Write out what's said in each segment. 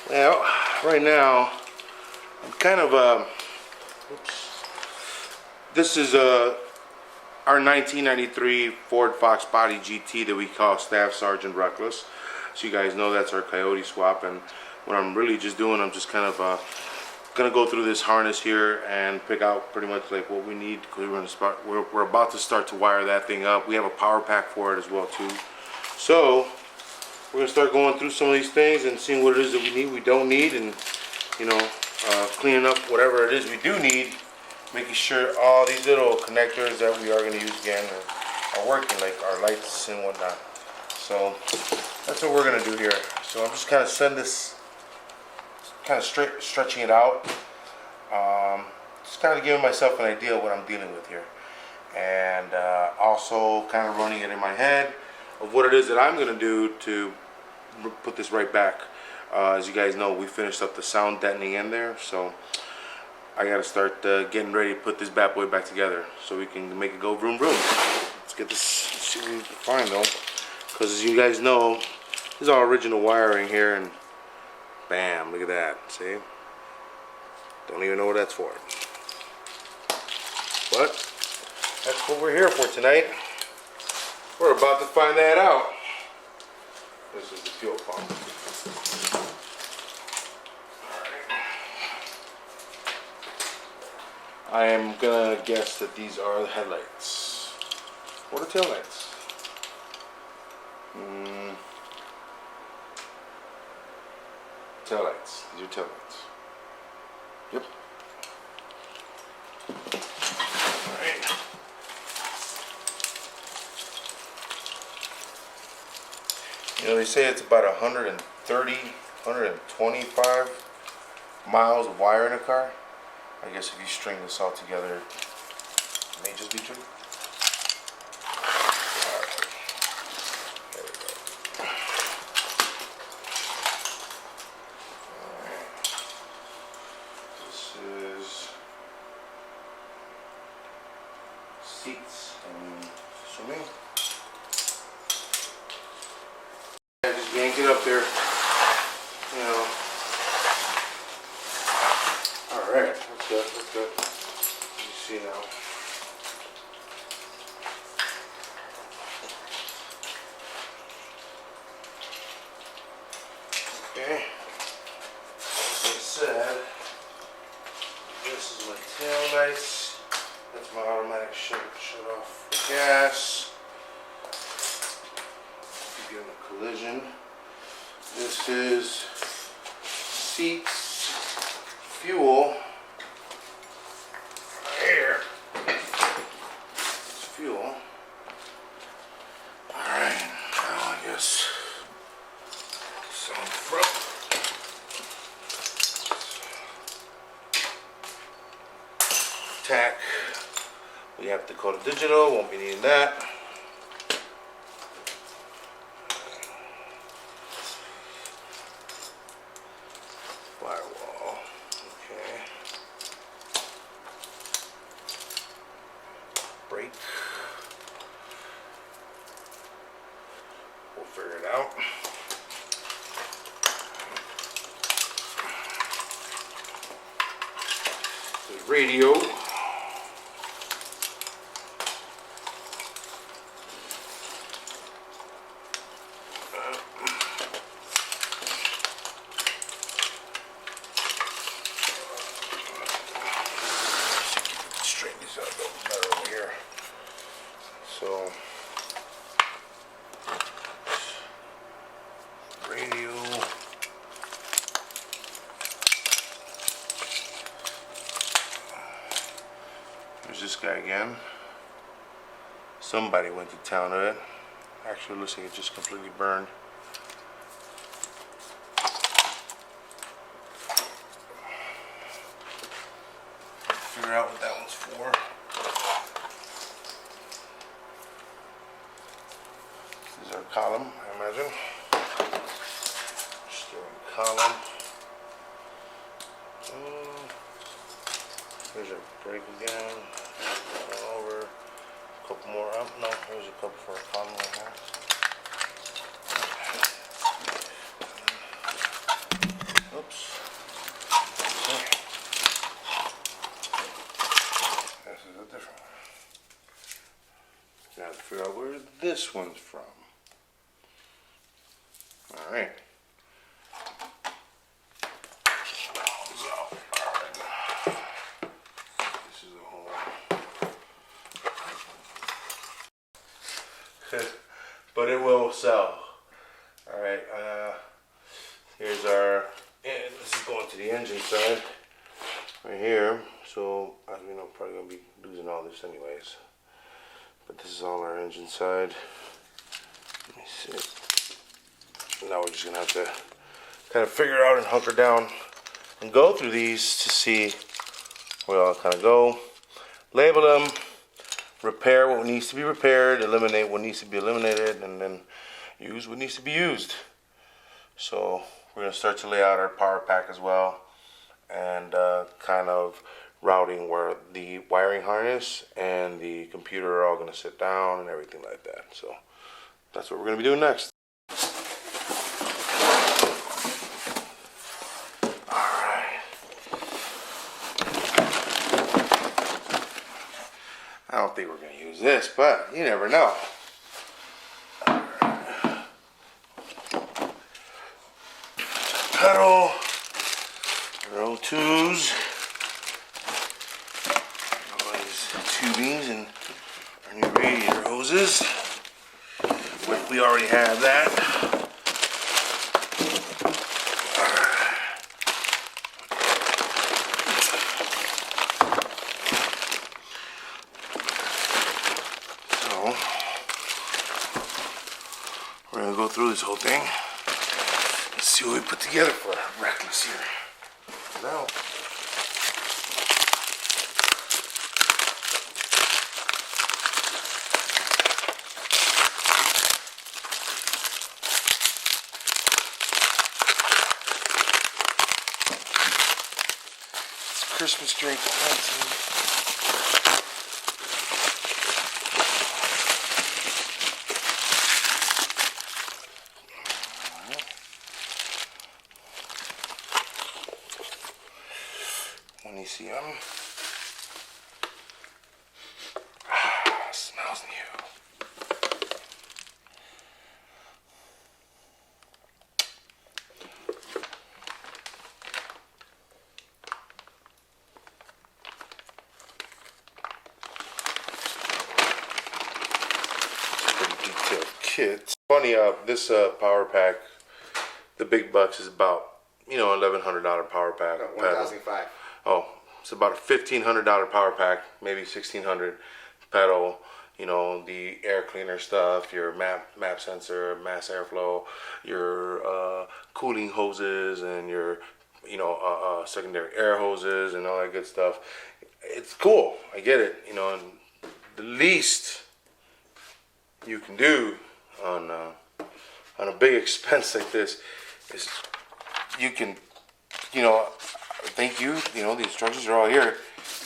Now, right now, I'm kind of oops. This is our 1993 Ford Foxbody GT that we call Staff Sergeant Reckless. So you guys know that's our Coyote swap, and what I'm really just doing, I'm just kind of gonna go through this harness here and pick out pretty much like what we need, because we're about to start to wire that thing up. We have a power pack for it as well too. So we're gonna start going through some of these things and seeing what it is that we need, we don't need, and you know, cleaning up whatever it is we do need, making sure all these little connectors that we are going to use again are working, like our lights and whatnot. So that's what we're going to do here. So I'm just kind of setting this, kind of stretching it out, just kind of giving myself an idea of what I'm dealing with here, and also kind of running it in my head of what it is that I'm going to do to put this right back. As you guys know, we finished up the sound deadening in there, so I got to start getting ready to put this bad boy back together so we can make it go vroom vroom. Let's get this, see what we can find though, because as you guys know, this is all original wiring here, and bam, look at that, see? Don't even know what that's for. But that's what we're here for tonight. We're about to find that out. This is the fuel pump. I am gonna guess that these are the headlights. What are taillights? Taillights. These are taillights. Yep. Alright. You know, they say it's about 130, 125 miles of wire in a car. I guess if you string this all together, it may just be true. Alright. There we go. Alright. This is seats, I'm assuming. I just yank it up there, you know. Alright, that's good, that's good. You see now. Okay. As I said, this is my tail lights. That's my automatic shut off the gas. If you're in a collision. This is seats, fuel. Here. It's fuel. Alright, now I guess some front. Tack. We have Dakota Digital, won't be needing that. Firewall. Okay. Brake. We'll figure it out. The radio. Straighten these out a little better over here. So, radio. There's this guy again. Somebody went to town with it. Actually, it looks like it just completely burned. Figure out what that one's for. This is our column, I imagine. Steering column. Here's our brake again. Over. A couple more up. No, here's a couple for a column right here. Oops. this one's from. All right. This is a whole. But it will sell. All right. Here's our. And this is going to the engine side right here. So as we know, probably gonna be losing all this anyways. But this is all our engine side. Let me see. Now we're just gonna have to kind of figure it out and hunker down and go through these to see where they all kind of go. Label them, repair what needs to be repaired, eliminate what needs to be eliminated, and then use what needs to be used. So we're gonna start to lay out our power pack as well, and kind of routing where the wiring harness and the computer are all gonna sit down and everything like that. So that's what we're gonna be doing next. I don't think we're going to use this, but you never know. Pedal, row twos, all these tubings and our new radiator hoses. We already have that. We're gonna go through this whole thing. Let's see what we put together for Reckless here. Now, it's Christmas drink. When you see them, smells new. Pretty detailed kit. Funny, this power pack, the big bucks is about $1,100 power pack. $1,005. Oh, it's about a $1,500 power pack, maybe $1,600 pedal. The air cleaner stuff, your map sensor, mass airflow, your cooling hoses, and your secondary air hoses and all that good stuff. It's cool. I get it. And the least you can do on a big expense like this is you can, thank you. The instructions are all here,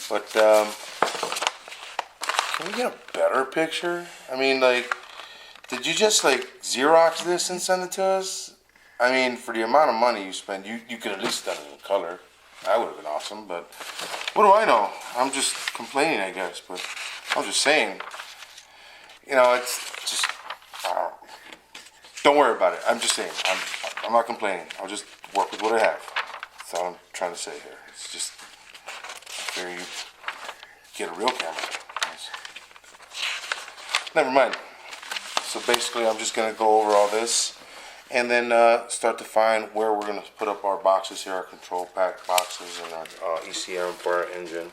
but can we get a better picture? I mean, did you just Xerox this and send it to us? I mean, for the amount of money you spend, you could at least done it in color. That would have been awesome, but what do I know? I'm just complaining, I guess, but I'm just saying. It's just, don't worry about it. I'm just saying. I'm not complaining. I'll just work with what I have. That's all I'm trying to say here. It's just, I figure you get a real camera. Never mind. So basically, I'm just gonna go over all this, and then start to find where we're gonna put up our boxes here, our control pack boxes, and our ECM for our engine.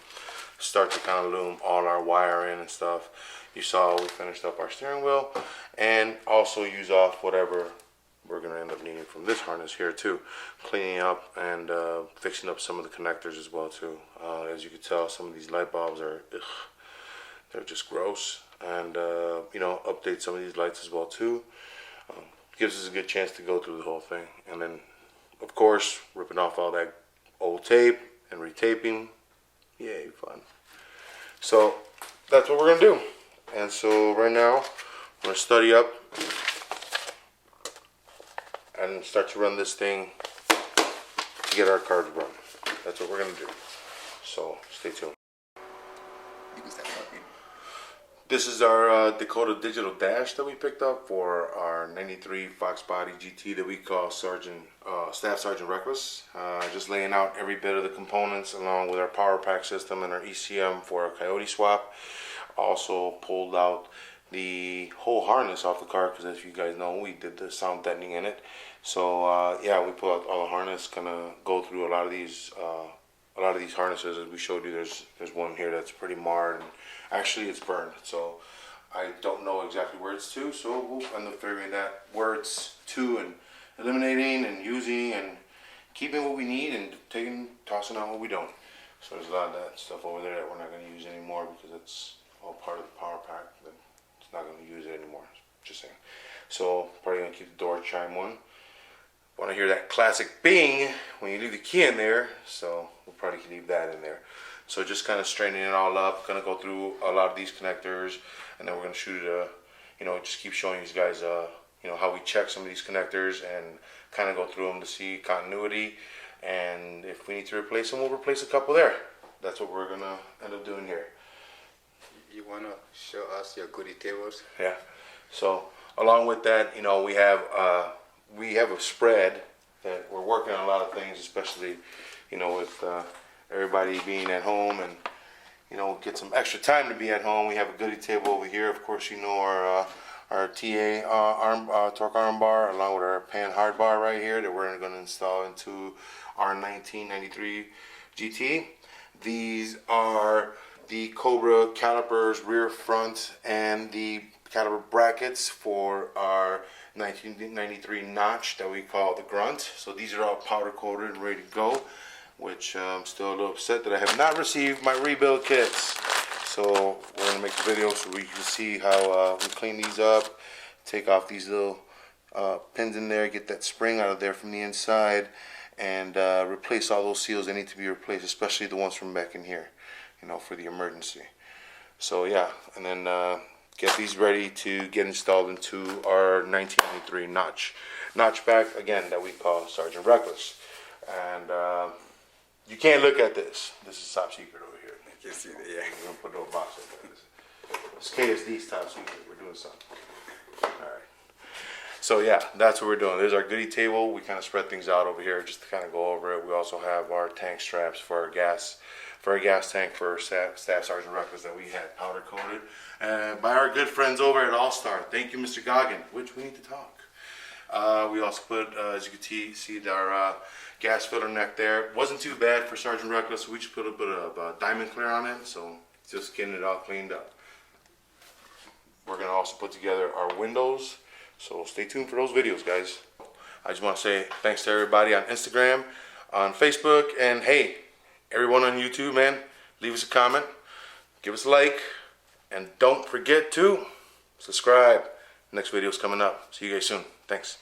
Start to kind of loom all our wiring and stuff. You saw we finished up our steering wheel, and also use off whatever we're gonna end up needing from this harness here too, cleaning up and fixing up some of the connectors as well too. As you can tell, some of these light bulbs are, they're just gross. And update some of these lights as well too. Gives us a good chance to go through the whole thing, and then of course ripping off all that old tape and retaping. Yay, fun. So that's what we're gonna do. And so right now we're gonna study up and start to run this thing to get our car to run. That's what we're gonna do. So stay tuned. You can step up, This is our Dakota digital dash that we picked up for our 93 Foxbody GT that we call Staff Sergeant Reckless. Just laying out every bit of the components along with our power pack system and our ECM for our Coyote swap. Also pulled out the whole harness off the car because, as you guys know, we did the sound deadening in it. So yeah, we pulled out all the harness. Gonna go through a lot of these harnesses as we showed you. There's one here that's pretty marred, and actually it's burned. So I don't know exactly where it's to. So we'll end up figuring that where it's to and eliminating and using and keeping what we need and tossing out what we don't. So there's a lot of that stuff over there that we're not going to use anymore because it's all part of the power pack. But it's not going to use it anymore. Just saying. So probably going to keep the door chime one. Want to hear that classic bing when you leave the key in there, so we'll probably leave that in there. So just kind of straightening it all up. Gonna go through a lot of these connectors, and then we're gonna shoot it. Just keep showing you guys, how we check some of these connectors and kind of go through them to see continuity. And if we need to replace them, we'll replace a couple there. That's what we're gonna end up doing here. You wanna show us your goodie tables? Yeah. So along with that, we have a spread that we're working on a lot of things, especially, with everybody being at home and, get some extra time to be at home. We have a goodie table over here. Of course, our TA torque arm bar along with our pan hard bar right here that we're going to install into our 1993 GT. These are the Cobra calipers, rear, front, and the caliper brackets for our 1993 notch that we call the Grunt. So these are all powder coated and ready to go, which I'm still a little upset that I have not received my rebuild kits. So we're going to make the video so we can see how we clean these up, take off these little pins in there, get that spring out of there from the inside, and replace all those seals that need to be replaced, especially the ones from back in here, for the emergency. So yeah, and then get these ready to get installed into our 1993 notchback, again, that we call Sergeant Reckless. And you can't look at this. This is top secret over here. You can see that, yeah. We're going to put a little box up there. It's KSD's top secret. We're doing something. All right. So yeah, that's what we're doing. There's our goodie table. We kind of spread things out over here just to kind of go over it. We also have our tank straps for our gas tank for Staff Sergeant Reckless that we had powder coated by our good friends over at All Star. Thank you, Mr. Goggin, which we need to talk. We also put, as you can see our gas filter neck there. Wasn't too bad for Sergeant Reckless. We just put a bit of diamond clear on it, so just getting it all cleaned up. We're going to also put together our windows, so stay tuned for those videos, guys. I just want to say thanks to everybody on Instagram, on Facebook, and hey, everyone on YouTube, man, leave us a comment, give us a like, and don't forget to subscribe. Next video's coming up. See you guys soon. Thanks.